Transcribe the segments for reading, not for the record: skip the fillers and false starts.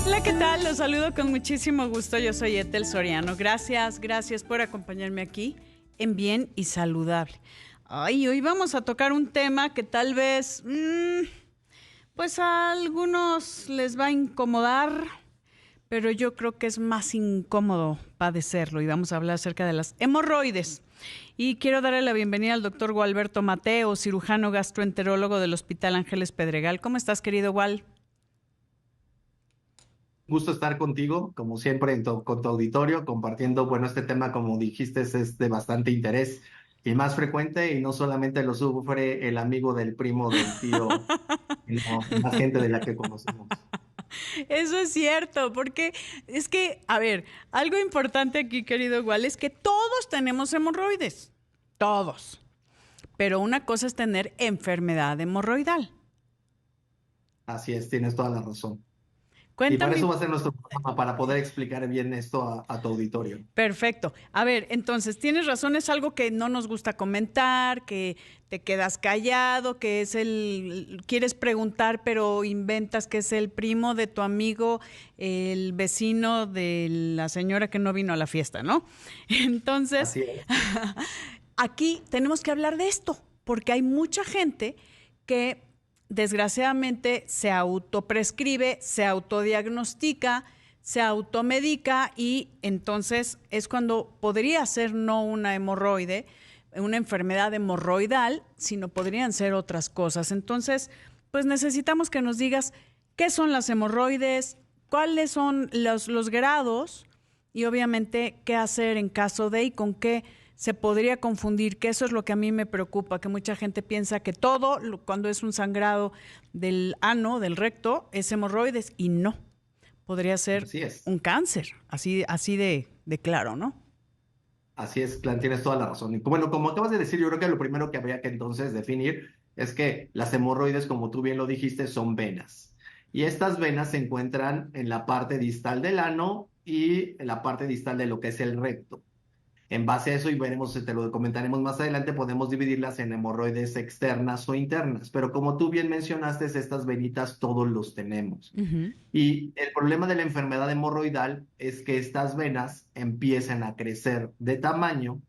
Hola, ¿qué tal? Los saludo con muchísimo gusto. Yo soy Ethel Soriano. Gracias por acompañarme aquí en Bien y Saludable. Ay, hoy vamos a tocar un tema que tal vez, pues a algunos les va a incomodar, pero yo creo que es más incómodo padecerlo. Y vamos a hablar acerca de las hemorroides. Y quiero darle la bienvenida al doctor Gualberto Mateo, cirujano gastroenterólogo del Hospital Ángeles Pedregal. ¿Cómo estás, querido Gual? Gusto estar contigo, como siempre, con tu auditorio, compartiendo, bueno, este tema, como dijiste, es de bastante interés y más frecuente, y no solamente lo sufre el amigo del primo del tío, sino más gente de la que conocemos. Eso es cierto, porque es que, a ver, algo importante aquí, querido Gual, es que todos tenemos hemorroides, todos. Pero una cosa es tener enfermedad hemorroidal. Así es, tienes toda la razón. Y para Cuéntame. eso va a ser nuestro programa, para poder explicar bien esto a tu auditorio. Perfecto. A ver, entonces, tienes razón, es algo que no nos gusta comentar, que te quedas callado, que es quieres preguntar, pero inventas que es el primo de tu amigo, el vecino de la señora que no vino a la fiesta, ¿no? Entonces, Así es. aquí tenemos que hablar de esto, porque hay mucha gente que desgraciadamente se autoprescribe, se autodiagnostica, se automedica y entonces es cuando podría ser no una hemorroide, una enfermedad hemorroidal, sino podrían ser otras cosas. Entonces, pues necesitamos que nos digas qué son las hemorroides, cuáles son los grados y obviamente qué hacer en caso de y con qué se podría confundir, que eso es lo que a mí me preocupa, que mucha gente piensa que todo, cuando es un sangrado del ano, del recto, es hemorroides y no. Podría ser Así es. un cáncer, así de claro, ¿no? Así es, Clan, tienes toda la razón. Y bueno, como acabas de decir, yo creo que lo primero que habría que entonces definir es que las hemorroides, como tú bien lo dijiste, son venas. Y estas venas se encuentran en la parte distal del ano y en la parte distal de lo que es el recto. En base a eso, y veremos, te lo comentaremos más adelante, podemos dividirlas en hemorroides externas o internas. Pero como tú bien mencionaste, estas venitas todos los tenemos. Ujú. Y el problema de la enfermedad hemorroidal es que estas venas empiezan a crecer de tamaño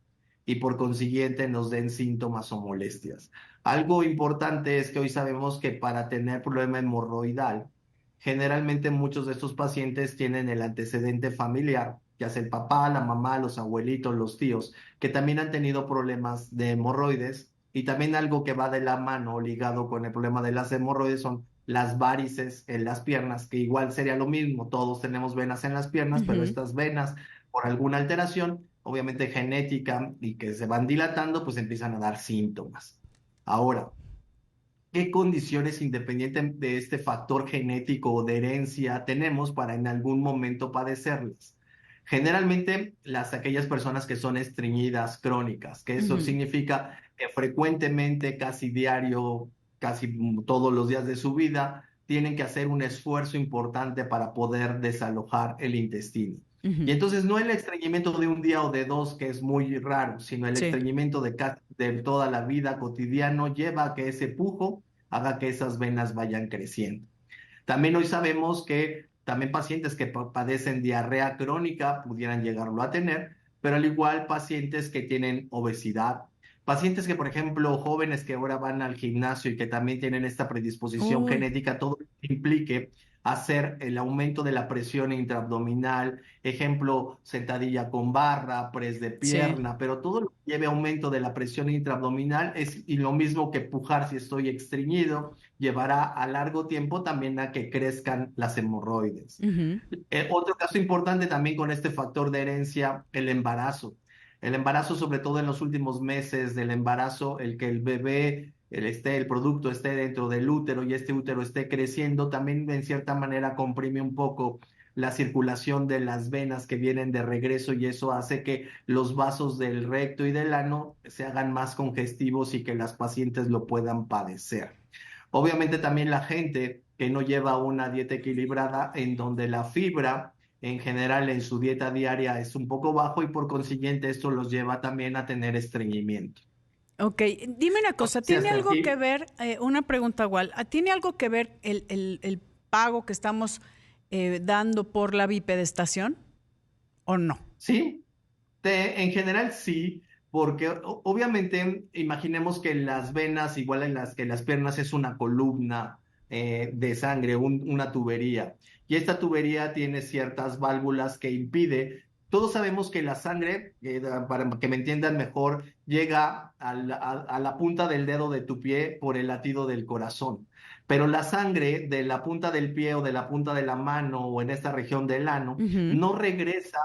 y por consiguiente nos den síntomas o molestias. Algo importante es que hoy sabemos que para tener problema hemorroidal, generalmente muchos de estos pacientes tienen el antecedente familiar, ya sea el papá, la mamá, los abuelitos, los tíos, que también han tenido problemas de hemorroides. Y también algo que va de la mano ligado con el problema de las hemorroides son las varices en las piernas, que igual sería lo mismo, todos tenemos venas en las piernas, pero Ujú. estas venas, por alguna alteración, obviamente genética y que se van dilatando, pues empiezan a dar síntomas. Ahora, ¿qué condiciones, independiente de este factor genético o de herencia, tenemos para en algún momento padecerlas? Generalmente, aquellas personas que son estreñidas crónicas, que eso Ujú. significa que frecuentemente, casi diario, casi todos los días de su vida, tienen que hacer un esfuerzo importante para poder desalojar el intestino. Y Ujú. entonces no el estreñimiento de un día o de dos, que es muy raro, sino el Sí. estreñimiento de toda la vida cotidiano lleva a que ese pujo haga que esas venas vayan creciendo. También hoy sabemos que también pacientes que padecen diarrea crónica pudieran llegarlo a tener, pero al igual pacientes que tienen obesidad, pacientes que, por ejemplo, jóvenes que ahora van al gimnasio y que también tienen esta predisposición Uy, genética, todo lo que implique hacer el aumento de la presión intraabdominal, ejemplo, sentadilla con barra, press de sí. pierna, pero todo lo que lleve aumento de la presión intraabdominal es y lo mismo que pujar si estoy estreñido llevará a largo tiempo también a que crezcan las hemorroides. Ujú. Otro caso importante también con este factor de herencia, el embarazo. El embarazo, sobre todo en los últimos meses del embarazo, el que el bebé, el producto esté dentro del útero y este útero esté creciendo, también en cierta manera comprime un poco la circulación de las venas que vienen de regreso y eso hace que los vasos del recto y del ano se hagan más congestivos y que las pacientes lo puedan padecer. Obviamente también la gente que no lleva una dieta equilibrada en donde la fibra en general en su dieta diaria es un poco bajo y por consiguiente esto los lleva también a tener estreñimiento. Ok, dime una No sé cosa, si ¿tiene hasta algo que aquí. ver, una pregunta igual, ¿tiene algo que ver el pago que estamos dando por la bipedestación o no? Sí, en general sí, porque obviamente imaginemos que las venas, igual en las que las piernas, es una columna de sangre, una tubería, y esta tubería tiene ciertas válvulas que impide. Todos sabemos que la sangre, para que me entiendan mejor, llega a la punta del dedo de tu pie por el latido del corazón. Pero la sangre de la punta del pie o de la punta de la mano o en esta región del ano Ujú. no regresa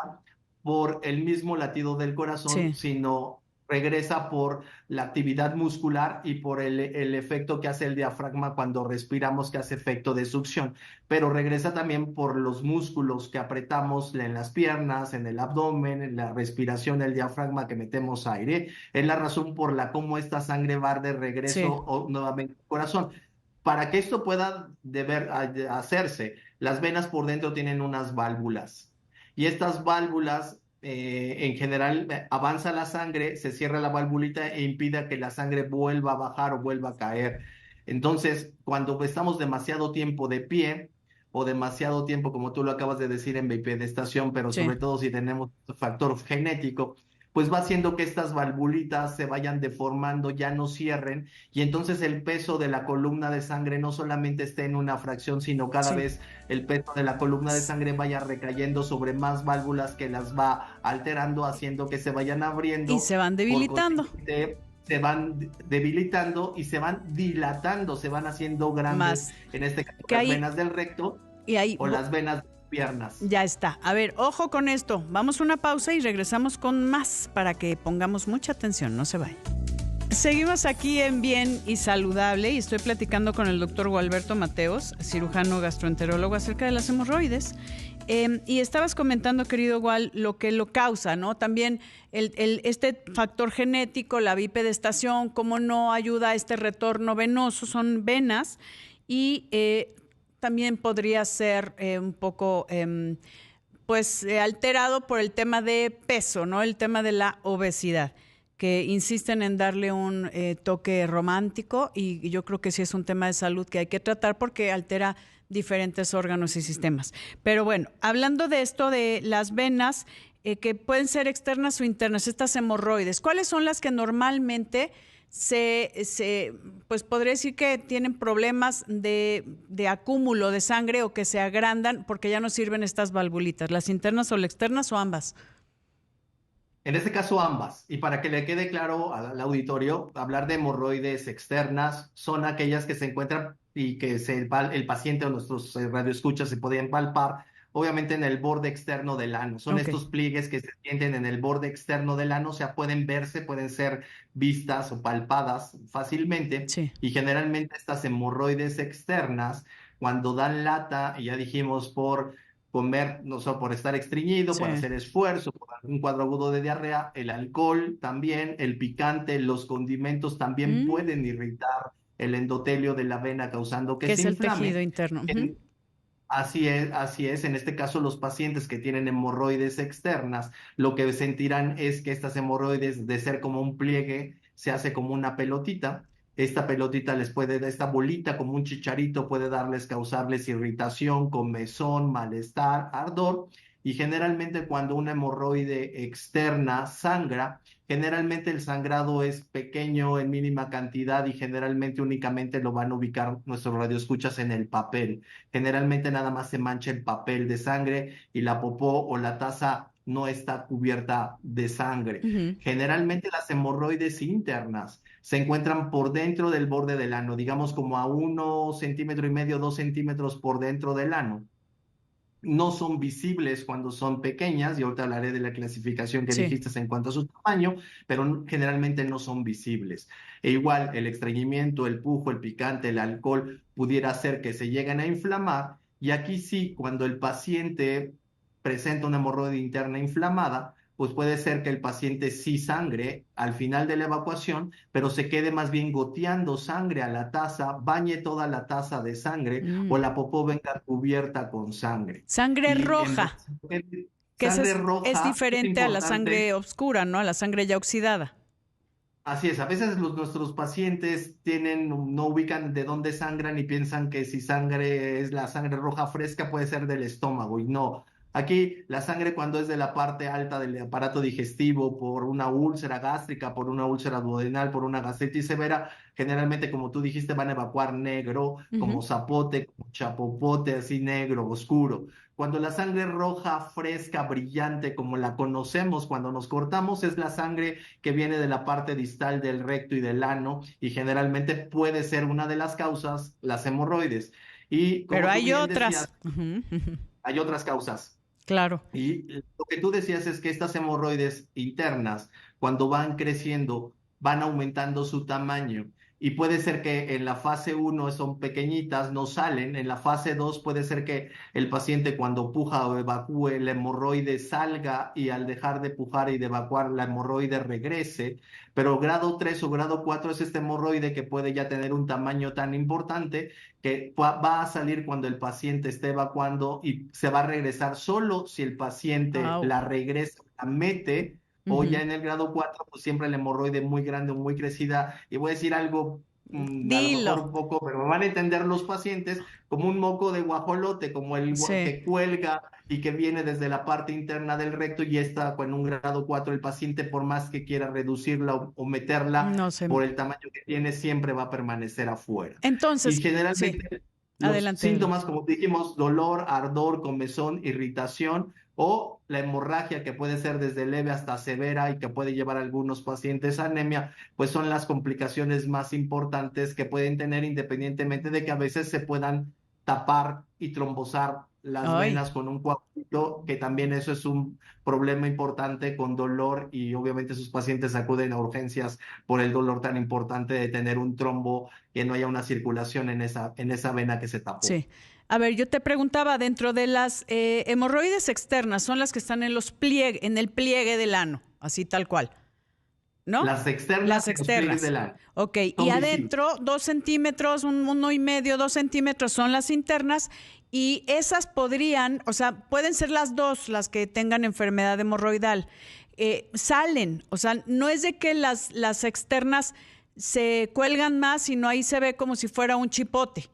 por el mismo latido del corazón, Sí, sino regresa por la actividad muscular y por el efecto que hace el diafragma cuando respiramos, que hace efecto de succión, pero regresa también por los músculos que apretamos en las piernas, en el abdomen, en la respiración, el diafragma, que metemos aire. Es la razón por la cómo esta sangre va de regreso sí, nuevamente al corazón. Para que esto pueda hacerse, las venas por dentro tienen unas válvulas y estas válvulas, en general, avanza la sangre, se cierra la valvulita e impide que la sangre vuelva a bajar o vuelva a caer. Entonces, cuando estamos demasiado tiempo de pie o demasiado tiempo, como tú lo acabas de decir, en bipedestación, pero sí. sobre todo si tenemos factor genético, pues va haciendo que estas valvulitas se vayan deformando, ya no cierren, y entonces el peso de la columna de sangre no solamente esté en una fracción, sino cada Sí. vez el peso de la columna de sangre vaya recayendo sobre más válvulas, que las va alterando, haciendo que se vayan Y abriendo, se van por debilitando consiguiente se van debilitando y se van dilatando, se van haciendo grandes, más. en este caso Que las ahí, venas del recto y ahí, o las venas de las piernas. ya está. A ver, ojo con esto. Vamos a una pausa y regresamos con más para que pongamos mucha atención. No se vayan. Seguimos aquí en Bien y Saludable y estoy platicando con el doctor Gualberto Mateos, cirujano gastroenterólogo, acerca de las hemorroides. Y estabas comentando, querido Gual, lo que lo causa, ¿no? También este factor genético, la bipedestación, cómo no ayuda a este retorno venoso, son venas, y también podría ser un poco alterado por el tema de peso, ¿no? El tema de la obesidad, que insisten en darle un toque romántico, y yo creo que sí es un tema de salud que hay que tratar porque altera diferentes órganos y sistemas. Pero bueno, hablando de esto de las venas, que pueden ser externas o internas, estas hemorroides, ¿cuáles son las que normalmente pues podría decir que tienen problemas de acúmulo de sangre o que se agrandan porque ya no sirven estas valvulitas, las internas o las externas o ambas? En este caso, ambas. Y para que le quede claro al auditorio, hablar de hemorroides externas son aquellas que se encuentran y que el paciente o nuestros radioescuchas se podían palpar, obviamente, en el borde externo del ano. Son Ok, estos pliegues que se sienten en el borde externo del ano, o sea, pueden verse, pueden ser vistas o palpadas fácilmente. sí. Y generalmente estas hemorroides externas, cuando dan lata, y ya dijimos, por comer, no sé, por estar estreñido, Sí. por hacer esfuerzo, por un cuadro agudo de diarrea, el alcohol también, el picante, los condimentos también Mm, pueden irritar el endotelio de la vena, causando que que se es el tejido inflame. interno. Ujú. En- Así es, así es. En este caso, los pacientes que tienen hemorroides externas, lo que sentirán es que estas hemorroides, de ser como un pliegue, se hace como una pelotita. Esta pelotita esta bolita como un chicharito puede causarles irritación, comezón, malestar, ardor. Y generalmente cuando una hemorroide externa sangra, generalmente el sangrado es pequeño, en mínima cantidad, y generalmente únicamente lo van a ubicar nuestros radioescuchas en el papel. Generalmente nada más se mancha el papel de sangre y la popó o la taza no está cubierta de sangre. Ujú. Generalmente las hemorroides internas se encuentran por dentro del borde del ano, digamos como a 1,5 centímetros, 2 centímetros por dentro del ano. No son visibles cuando son pequeñas, y ahorita hablaré de la clasificación que Sí. dijiste en cuanto a su tamaño, pero generalmente no son visibles. E igual el estreñimiento, el pujo, el picante, el alcohol pudiera hacer que se lleguen a inflamar, y aquí sí, cuando el paciente presenta una hemorroide interna inflamada, pues puede ser que el paciente sí sangre al final de la evacuación, pero se quede más bien goteando sangre a la taza, bañe toda la taza de sangre, Mm. o la popó venga cubierta con sangre. Sangre Y roja, que esa sangre es roja es diferente a la importante. sangre oscura, ¿no? A la sangre ya oxidada. Así es, a veces nuestros pacientes no ubican de dónde sangran y piensan que si sangre es la sangre roja fresca puede ser del estómago y no. Aquí la sangre cuando es de la parte alta del aparato digestivo por una úlcera gástrica, por una úlcera duodenal, por una gastritis severa, generalmente como tú dijiste van a evacuar negro, como Ujú. zapote, como chapopote, así negro, oscuro. Cuando la sangre roja, fresca, brillante, como la conocemos cuando nos cortamos, es la sangre que viene de la parte distal del recto y del ano y generalmente puede ser una de las causas las hemorroides. Y Pero como tú hay bien decías, otras. Ujú, ujú. hay otras causas. Claro. Y lo que tú decías es que estas hemorroides internas, cuando van creciendo, van aumentando su tamaño. Y puede ser que en la fase uno son pequeñitas, no salen. En la fase 2 puede ser que el paciente cuando puja o evacúe, la hemorroide salga y al dejar de pujar y de evacuar, la hemorroide regrese. Pero grado 3 o grado 4 es este hemorroide que puede ya tener un tamaño tan importante que va a salir cuando el paciente esté evacuando y se va a regresar solo si el paciente Au. la regresa, la mete, o ya Ujú. en el grado 4 pues siempre la hemorroide muy grande o muy crecida. Y voy a decir algo, a lo Dilo. mejor un poco, pero me van a entender los pacientes, como un moco de guajolote, como Sí. que cuelga y que viene desde la parte interna del recto y está en un grado 4 el paciente, por más que quiera reducirla o meterla, No sé. por el tamaño que tiene, siempre va a permanecer afuera. Y Entonces, sí. generalmente los Adelante, adelante. síntomas, como dijimos, dolor, ardor, comezón, irritación o la hemorragia que puede ser desde leve hasta severa y que puede llevar a algunos pacientes a anemia, pues son las complicaciones más importantes que pueden tener independientemente de que a veces se puedan tapar y trombosar las Ay. venas con un coágulo, que también eso es un problema importante con dolor y obviamente sus pacientes acuden a urgencias por el dolor tan importante de tener un trombo, que no haya una circulación en esa vena que se tapó. Sí. A ver, yo te preguntaba, dentro de las hemorroides externas, son las que están en en el pliegue del ano, así tal cual, ¿no? Las externas Las y los pliegues externas. del ano Ok, y son visibles. adentro, 2 centímetros, 1,5, 2 centímetros son las internas y esas podrían, o sea, pueden ser las dos las que tengan enfermedad hemorroidal. Salen, o sea, no es de que las externas se cuelgan más, sino ahí se ve como si fuera un chipote.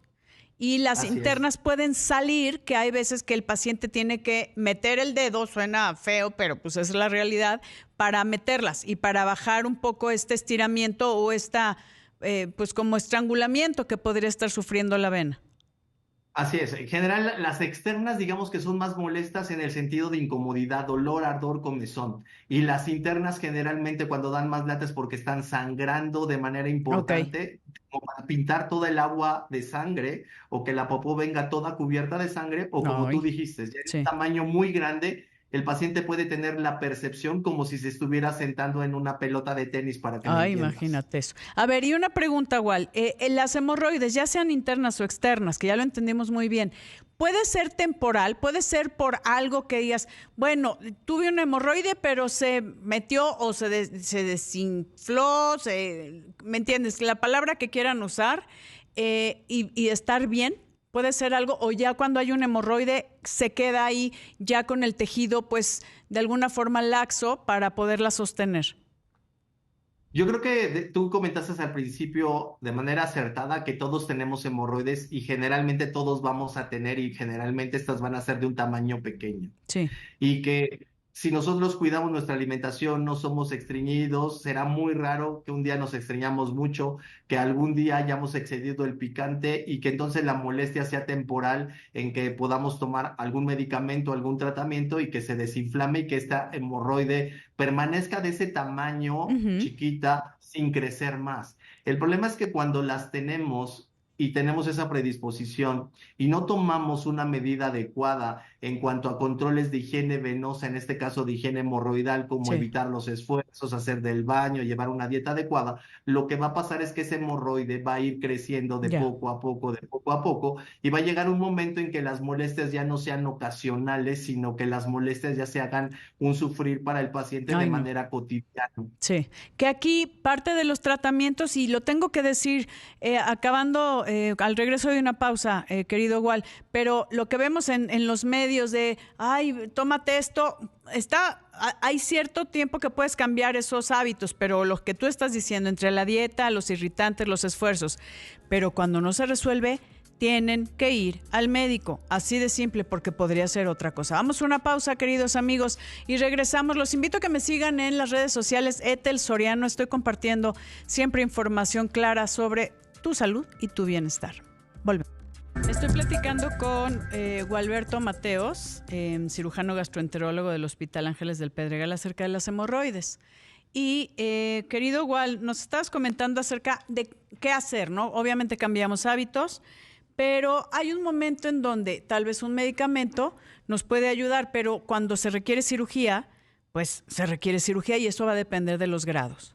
Y las Así es. internas pueden salir, que hay veces que el paciente tiene que meter el dedo, suena feo, pero pues esa es la realidad, para meterlas y para bajar un poco este estiramiento o pues como estrangulamiento que podría estar sufriendo la vena. Así es. En general, las externas, digamos que son más molestas en el sentido de incomodidad, dolor, ardor, comezón. Y las internas, generalmente, cuando dan más lata es porque están sangrando de manera Ok. importante, como para pintar toda el agua de sangre, o que la popó venga toda cubierta de sangre, o como tú Ay, dijiste, ya en un sí. tamaño muy grande, el paciente puede tener la percepción como si se estuviera sentando en una pelota de tenis, para que me Ay, entiendas. imagínate eso. A ver, y una pregunta, Wal. Las hemorroides, ya sean internas o externas, que ya lo entendimos muy bien, puede ser temporal, puede ser por algo que digas, bueno, tuve una hemorroide, pero se metió o se desinfló, ¿me entiendes? La palabra que quieran usar y estar bien. Puede ser algo, o ya cuando hay un hemorroide se queda ahí ya con el tejido, pues de alguna forma laxo para poderla sostener. Yo creo que tú comentaste al principio de manera acertada que todos tenemos hemorroides y generalmente todos vamos a tener y generalmente estas van a ser de un tamaño pequeño Sí. y que si nosotros cuidamos nuestra alimentación, no somos estreñidos, será muy raro que un día nos estreñamos mucho, que algún día hayamos excedido el picante y que entonces la molestia sea temporal en que podamos tomar algún medicamento, algún tratamiento y que se desinflame y que esta hemorroide permanezca de ese tamaño Ujú. chiquita sin crecer más. El problema es que cuando las tenemos y tenemos esa predisposición y no tomamos una medida adecuada en cuanto a controles de higiene venosa, en este caso de higiene hemorroidal, como Sí. evitar los esfuerzos, hacer del baño, llevar una dieta adecuada, lo que va a pasar es que ese hemorroide va a ir creciendo de Ya. poco a poco, de poco a poco, y va a llegar un momento en que las molestias ya no sean ocasionales, sino que las molestias ya se hagan un sufrir para el paciente de Ay, no. manera cotidiana. Sí. Que aquí parte de los tratamientos, y lo tengo que decir, acabando al regreso de una pausa, querido Wal, pero lo que vemos en los medios de, ay, tómate esto, hay cierto tiempo que puedes cambiar esos hábitos, pero lo que tú estás diciendo, entre la dieta, los irritantes, los esfuerzos, pero cuando no se resuelve, tienen que ir al médico, así de simple, porque podría ser otra cosa. Vamos a una pausa, queridos amigos, y regresamos. Los invito a que me sigan en las redes sociales, Ethel Soriano. Estoy compartiendo siempre información clara sobre tu salud y tu bienestar. Volvemos. Estoy platicando con Gualberto Mateos, cirujano gastroenterólogo del Hospital Ángeles del Pedregal, acerca de las hemorroides. Y querido Gual, nos estabas comentando acerca de qué hacer, ¿no? Obviamente cambiamos hábitos, pero hay un momento en donde tal vez un medicamento nos puede ayudar, pero cuando se requiere cirugía, pues se requiere cirugía y eso va a depender de los grados.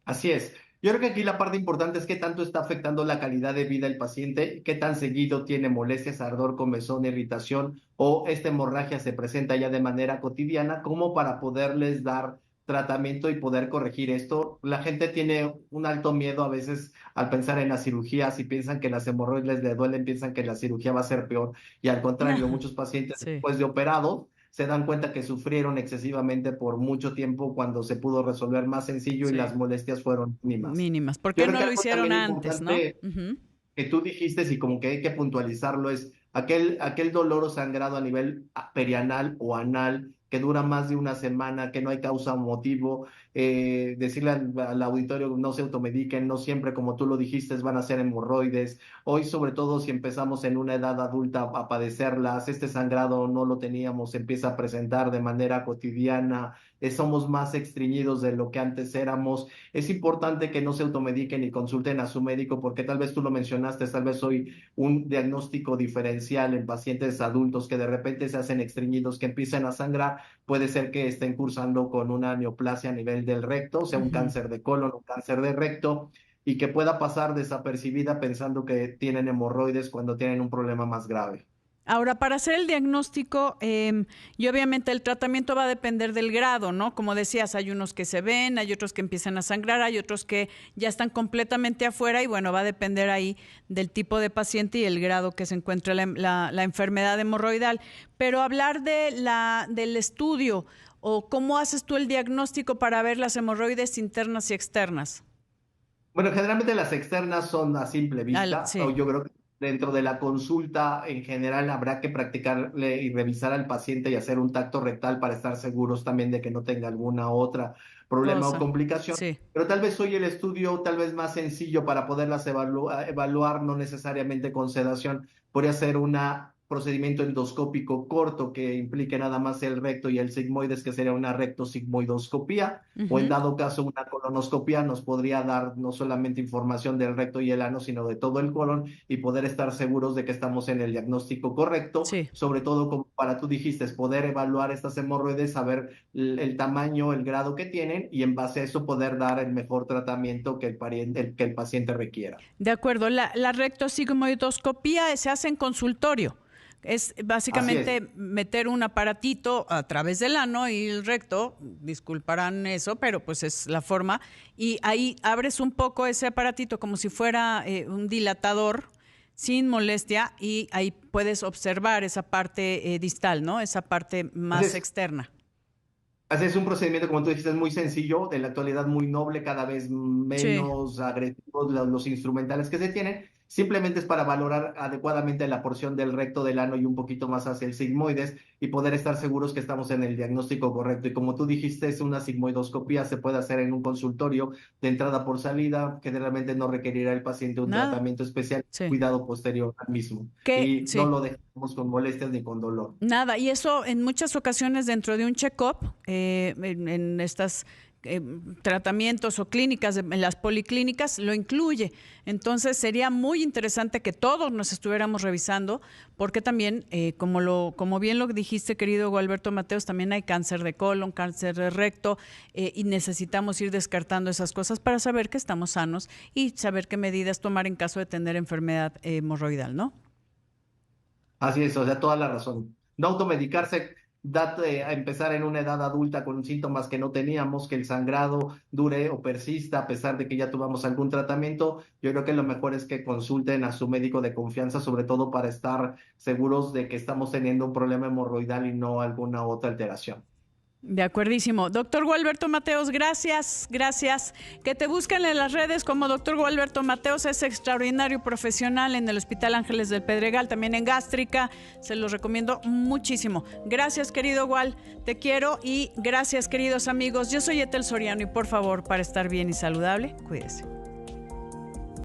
Así es. Yo creo que aquí la parte importante es qué tanto está afectando la calidad de vida del paciente, qué tan seguido tiene molestias, ardor, comezón, irritación o esta hemorragia se presenta ya de manera cotidiana, como para poderles dar tratamiento y poder corregir esto. La gente tiene un alto miedo a veces al pensar en la cirugía, si piensan que las hemorroides les duelen, piensan que la cirugía va a ser peor y al contrario, muchos pacientes Sí. después de operados se dan cuenta que sufrieron excesivamente por mucho tiempo cuando se pudo resolver más sencillo Sí. y las molestias fueron mínimas. Mínimas. ¿Por Yo qué creo no que lo algo hicieron también antes, no? importante que tú dijiste y como que hay que puntualizarlo es aquel dolor o sangrado a nivel perianal o anal que dura más de una semana, que no hay causa o motivo, decirle al auditorio no se automediquen, no siempre como tú lo dijiste van a ser hemorroides. Hoy sobre todo si empezamos en una edad adulta a padecerlas, este sangrado no lo teníamos, se empieza a presentar de manera cotidiana, somos más estreñidos de lo que antes éramos. Es importante que no se automediquen y consulten a su médico porque tal vez tú lo mencionaste, tal vez hoy un diagnóstico diferencial en pacientes adultos que de repente se hacen estreñidos, que empiezan a sangrar, puede ser que estén cursando con una neoplasia a nivel del recto, o sea, un cáncer de colon, un cáncer de recto, y que pueda pasar desapercibida pensando que tienen hemorroides cuando tienen un problema más grave. Ahora, para hacer el diagnóstico, y obviamente el tratamiento va a depender del grado, ¿no? Como decías, hay unos que se ven, hay otros que empiezan a sangrar, hay otros que ya están completamente afuera y bueno, va a depender ahí del tipo de paciente y el grado que se encuentre la enfermedad hemorroidal. Pero hablar del estudio o cómo haces tú el diagnóstico para ver las hemorroides internas y externas. Bueno, generalmente las externas son a simple vista, Sí. o yo creo que dentro de la consulta en general habrá que practicarle y revisar al paciente y hacer un tacto rectal para estar seguros también de que no tenga alguna otra problema o Cosa. complicación. Sí. Pero tal vez hoy el estudio tal vez más sencillo para poderlas evaluar, no necesariamente con sedación, podría ser un procedimiento endoscópico corto que implique nada más el recto y el sigmoides, que sería una rectosigmoidoscopía, o en dado caso una colonoscopía nos podría dar no solamente información del recto y el ano, sino de todo el colon y poder estar seguros de que estamos en el diagnóstico correcto, Sí. sobre todo como para tú dijiste, poder evaluar estas hemorroides, saber el tamaño, el grado que tienen y en base a eso poder dar el mejor tratamiento que que el paciente requiera. De acuerdo, la rectosigmoidoscopía se hace en consultorio. Es básicamente meter un aparatito a través del ano y el recto, disculparán eso, pero pues es la forma, y ahí abres un poco ese aparatito como si fuera un dilatador sin molestia y ahí puedes observar esa parte distal, ¿no? Esa parte más externa. Así es un procedimiento, como tú dijiste, es muy sencillo, de la actualidad muy noble, cada vez Sí. menos agresivos los instrumentales que se tienen. Simplemente es para valorar adecuadamente la porción del recto del ano y un poquito más hacia el sigmoides y poder estar seguros que estamos en el diagnóstico correcto. Y como tú dijiste, es una sigmoidoscopía, se puede hacer en un consultorio de entrada por salida, generalmente no requerirá el paciente un tratamiento especial, cuidado posterior al mismo. Y no lo dejamos con molestias ni con dolor. Nada, y eso en muchas ocasiones dentro de un check-up, en estas tratamientos o clínicas, en las policlínicas, lo incluye. Entonces sería muy interesante que todos nos estuviéramos revisando, porque también, como bien lo dijiste, querido Gualberto Mateos, también hay cáncer de colon, cáncer de recto, y necesitamos ir descartando esas cosas para saber que estamos sanos y saber qué medidas tomar en caso de tener enfermedad hemorroidal, ¿no? Así es, o sea, toda la razón. No automedicarse. a empezar en una edad adulta con síntomas que no teníamos, que el sangrado dure o persista a pesar de que ya tuvimos algún tratamiento. Yo creo que lo mejor es que consulten a su médico de confianza, sobre todo para estar seguros de que estamos teniendo un problema hemorroidal y no alguna otra alteración. De acuerdísimo. Doctor Gualberto Mateos, gracias, gracias. Que te busquen en las redes como doctor Gualberto Mateos, es extraordinario profesional en el Hospital Ángeles del Pedregal, también en gástrica, se los recomiendo muchísimo. Gracias, querido Gual, te quiero y gracias, queridos amigos. Yo soy Ethel Soriano y por favor, para estar bien y saludable, cuídese.